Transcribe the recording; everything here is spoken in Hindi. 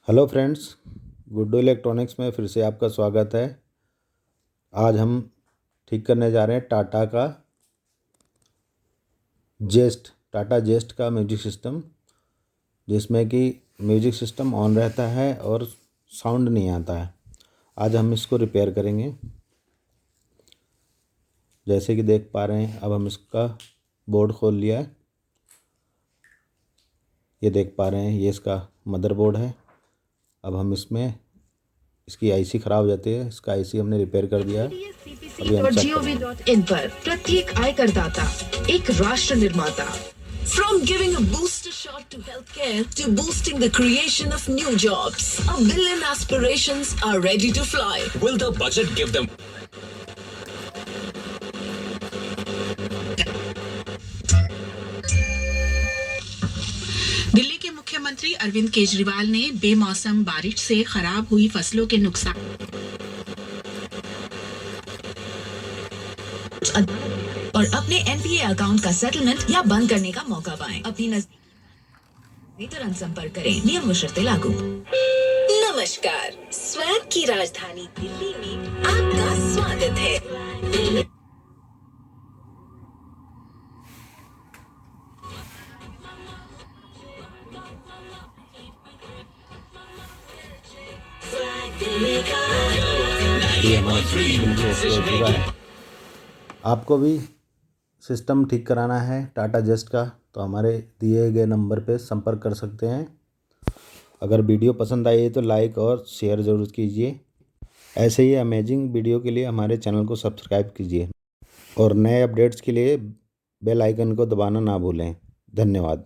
हेलो फ्रेंड्स, गुड्डू इलेक्ट्रॉनिक्स में फिर से आपका स्वागत है। आज हम ठीक करने जा रहे हैं टाटा जेस्ट का म्यूजिक सिस्टम, जिसमें कि म्यूजिक सिस्टम ऑन रहता है और साउंड नहीं आता है। आज हम इसको रिपेयर करेंगे। जैसे कि देख पा रहे हैं, अब हम इसका बोर्ड खोल लिया है। ये देख पा रहे हैं, ये इसका मदरबोर्ड है। अब हम इसमें इसकी आईसी ख़राब हो जाती है, इसका आईसी हमने रिपेयर कर दिया है। अभी हम चेक करेंगे। इन पर प्रत्येक आयकरदाता एक राष्ट्र निर्माता। From giving a booster shot to healthcare to boosting the creation of new jobs, 1 billion aspirations are ready to fly. Will the budget give them? Delhi के मुख्यमंत्री अरविंद केजरीवाल ने बेमौसम बारिश से खराब हुई फसलों के नुकसान और अपने एनपीए अकाउंट का सेटलमेंट या बंद करने का मौका पाएं। अपनी तुरंत संपर्क करें, नियम व शर्तें लागू। नमस्कार, स्वैग की राजधानी दिल्ली में आपका स्वागत है। आपको भी सिस्टम ठीक कराना है टाटा जेस्ट का, तो हमारे दिए गए नंबर पे संपर्क कर सकते हैं। अगर वीडियो पसंद आई तो लाइक और शेयर ज़रूर कीजिए। ऐसे ही अमेजिंग वीडियो के लिए हमारे चैनल को सब्सक्राइब कीजिए और नए अपडेट्स के लिए बेल आइकन को दबाना ना भूलें। धन्यवाद।